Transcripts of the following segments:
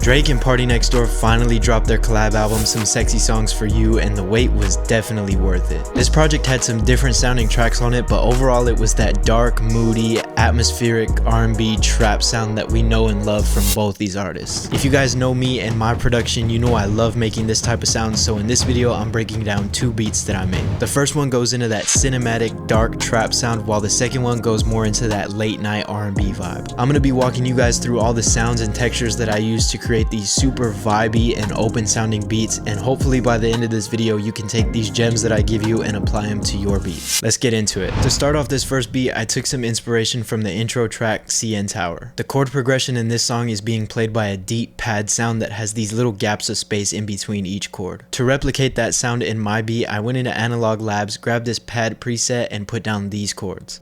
Drake and PARTYNEXTDOOR finally dropped their collab album, Some Sexy Songs for You, and the wait was definitely worth it. This project had some different sounding tracks on it, but overall it was that dark, moody, atmospheric R&B trap sound that we know and love from both these artists. If you guys know me and my production, you know I love making this type of sound, so in this video I'm breaking down two beats that I made. The first one goes into that cinematic, dark trap sound, while the second one goes more into that late night R&B vibe. I'm gonna be walking you guys through all the sounds and textures that I use to create these super vibey and open sounding beats, and hopefully by the end of this video you can take these gems that I give you and apply them to your beats. Let's get into it. To start off this first beat, I took some inspiration from the intro track CN Tower. The chord progression in this song is being played by a deep pad sound that has these little gaps of space in between each chord. To replicate that sound in my beat, I went into Analog Labs, grabbed this pad preset, and put down these chords.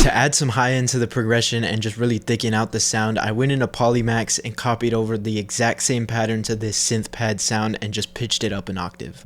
To add some high end to the progression and just really thicken out the sound, I went into Polymax and copied over the exact same pattern to this synth pad sound and just pitched it up an octave.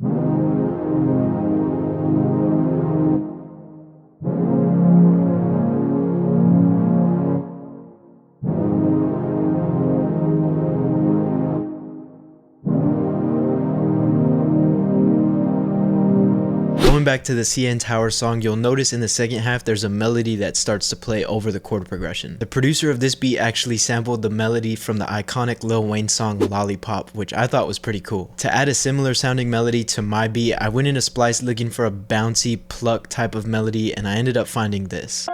Going back to the CN Tower song, you'll notice in the second half there's a melody that starts to play over the chord progression. The producer of this beat actually sampled the melody from the iconic Lil Wayne song Lollipop, which I thought was pretty cool. To add a similar sounding melody to my beat, I went into Splice looking for a bouncy pluck type of melody, and I ended up finding this.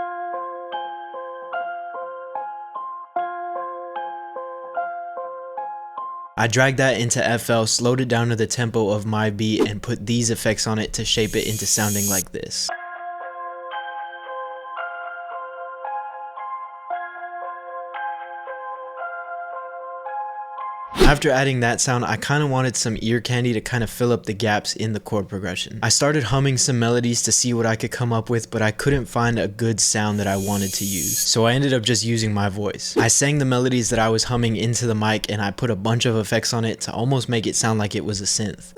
I dragged that into FL, slowed it down to the tempo of my beat, and put these effects on it to shape it into sounding like this. After adding that sound, I kind of wanted some ear candy to kind of fill up the gaps in the chord progression. I started humming some melodies to see what I could come up with, but I couldn't find a good sound that I wanted to use. So I ended up just using my voice. I sang the melodies that I was humming into the mic, and I put a bunch of effects on it to almost make it sound like it was a synth.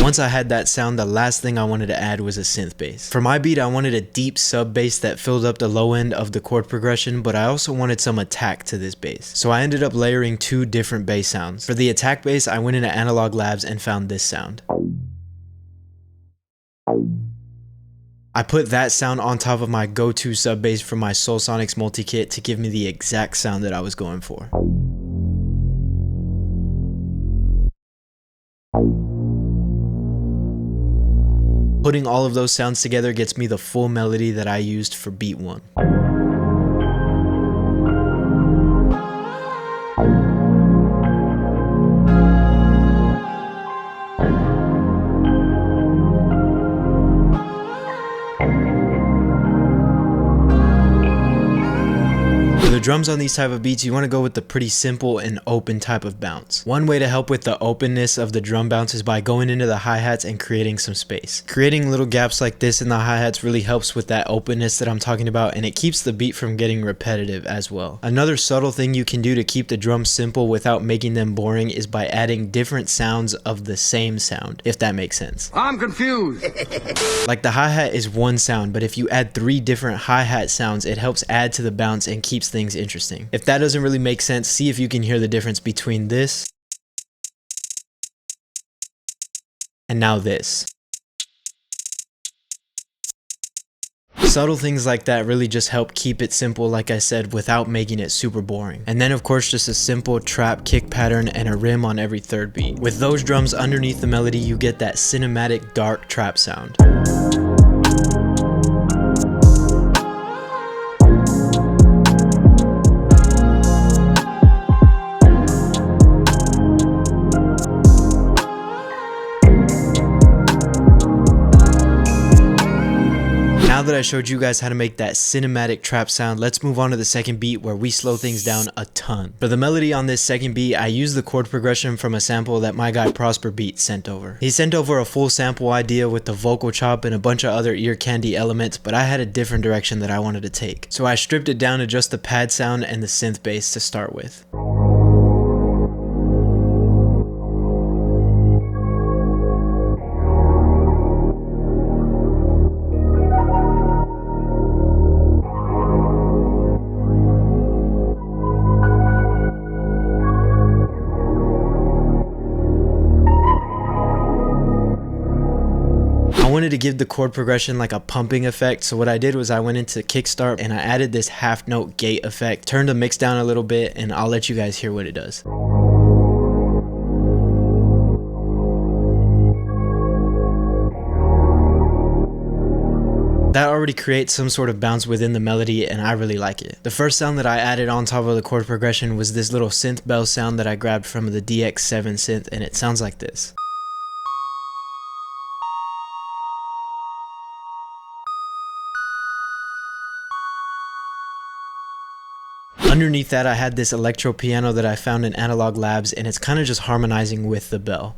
Once I had that sound, the last thing I wanted to add was a synth bass. For my beat, I wanted a deep sub bass that filled up the low end of the chord progression, but I also wanted some attack to this bass. So I ended up layering two different bass sounds. For the attack bass, I went into Analog Labs and found this sound. I put that sound on top of my go-to sub bass from my Soulsonics multi-kit to give me the exact sound that I was going for. Putting all of those sounds together gets me the full melody that I used for beat 1. For the drums on these type of beats, you want to go with the pretty simple and open type of bounce. One way to help with the openness of the drum bounce is by going into the hi-hats and creating some space. Creating little gaps like this in the hi-hats really helps with that openness that I'm talking about, and it keeps the beat from getting repetitive as well. Another subtle thing you can do to keep the drums simple without making them boring is by adding different sounds of the same sound, if that makes sense. I'm confused. Like the hi-hat is one sound, but if you add 3 different hi-hat sounds, it helps add to the bounce and keeps things interesting. If that doesn't really make sense, see if you can hear the difference between this and now this. Subtle things like that really just help keep it simple, like I said, without making it super boring. And then of course just a simple trap kick pattern and a rim on every third beat. With those drums underneath the melody, you get that cinematic dark trap sound. Now now that I showed you guys how to make that cinematic trap sound, let's move on to the second beat where we slow things down a ton. For the melody on this second beat, I used the chord progression from a sample that my guy Prosper Beats sent over. He sent over a full sample idea with the vocal chop and a bunch of other ear candy elements, but I had a different direction that I wanted to take. So I stripped it down to just the pad sound and the synth bass to start with. I wanted to give the chord progression like a pumping effect, so what I did was I went into kickstart and I added this half note gate effect, turned the mix down a little bit, and I'll let you guys hear what it does. That already creates some sort of bounce within the melody, and I really like it. The first sound that I added on top of the chord progression was this little synth bell sound that I grabbed from the DX7 synth, and it sounds like this. Underneath that, I had this electro piano that I found in Analog Labs, and it's kind of just harmonizing with the bell.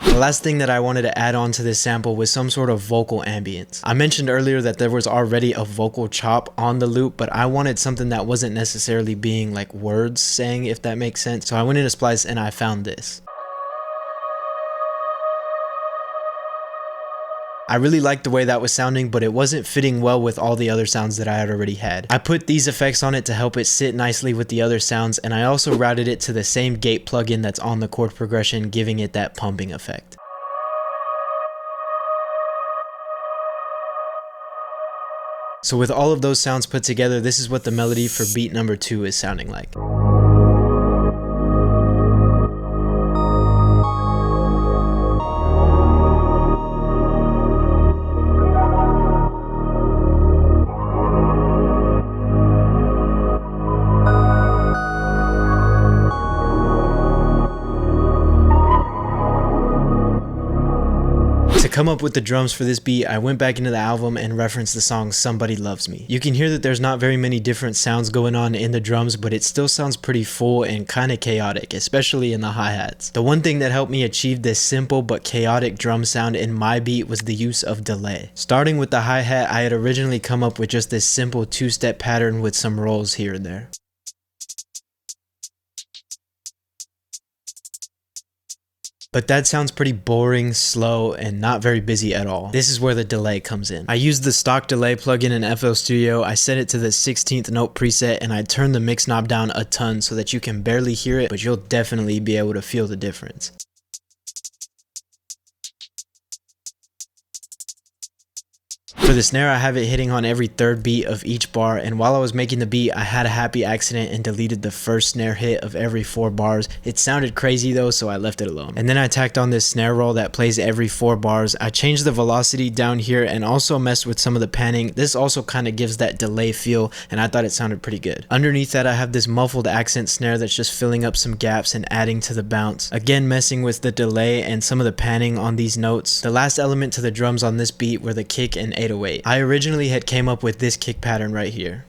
The last thing that I wanted to add on to this sample was some sort of vocal ambience. I mentioned earlier that there was already a vocal chop on the loop, but I wanted something that wasn't necessarily being like words saying, if that makes sense. So I went into Splice and I found this. I really liked the way that was sounding, but it wasn't fitting well with all the other sounds that I had already had. I put these effects on it to help it sit nicely with the other sounds, and I also routed it to the same gate plugin that's on the chord progression, giving it that pumping effect. So with all of those sounds put together, this is what the melody for beat number 2 is sounding like. To come up with the drums for this beat, I went back into the album and referenced the song Somebody Loves Me. You can hear that there's not very many different sounds going on in the drums, but it still sounds pretty full and kind of chaotic, especially in the hi-hats. The one thing that helped me achieve this simple but chaotic drum sound in my beat was the use of delay. Starting with the hi-hat, I had originally come up with just this simple 2-step pattern with some rolls here and there. But that sounds pretty boring, slow, and not very busy at all. This is where the delay comes in. I used the stock delay plugin in FL Studio. I set it to the 16th note preset, and I turned the mix knob down a ton so that you can barely hear it, but you'll definitely be able to feel the difference. For the snare, I have it hitting on every third beat of each bar, and while I was making the beat, I had a happy accident and deleted the first snare hit of every 4 bars. It sounded crazy though, so I left it alone. And then I tacked on this snare roll that plays every 4 bars. I changed the velocity down here and also messed with some of the panning. This also kind of gives that delay feel, and I thought it sounded pretty good. Underneath that, I have this muffled accent snare that's just filling up some gaps and adding to the bounce. Again, messing with the delay and some of the panning on these notes. The last element to the drums on this beat were the kick and 808. I originally had came up with this kick pattern right here.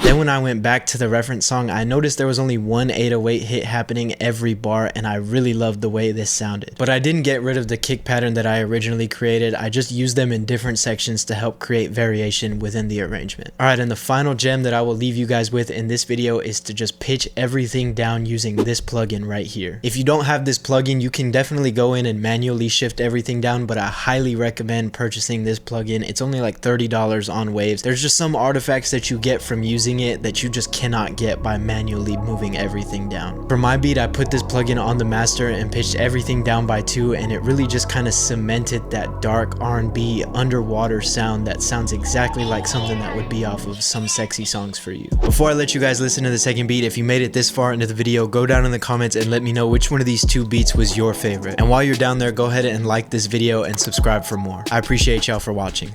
Then when I went back to the reference song, I noticed there was only one 808 hit happening every bar, and I really loved the way this sounded. But I didn't get rid of the kick pattern that I originally created. I just used them in different sections to help create variation within the arrangement. Alright, and the final gem that I will leave you guys with in this video is to just pitch everything down using this plugin right here. If you don't have this plugin, you can definitely go in and manually shift everything down, but I highly recommend purchasing this plugin. It's only like $30 on Waves. There's just some artifacts that you get from using it that you just cannot get by manually moving everything down. For my beat, I put this plugin on the master and pitched everything down by 2, and it really just kind of cemented that dark R&B underwater sound that sounds exactly like something that would be off of Some Sexy Songs for You. Before I let you guys listen to the second beat, if you made it this far into the video, go down in the comments and let me know which one of these 2 beats was your favorite. And while you're down there, go ahead and like this video and subscribe for more. I appreciate y'all for watching.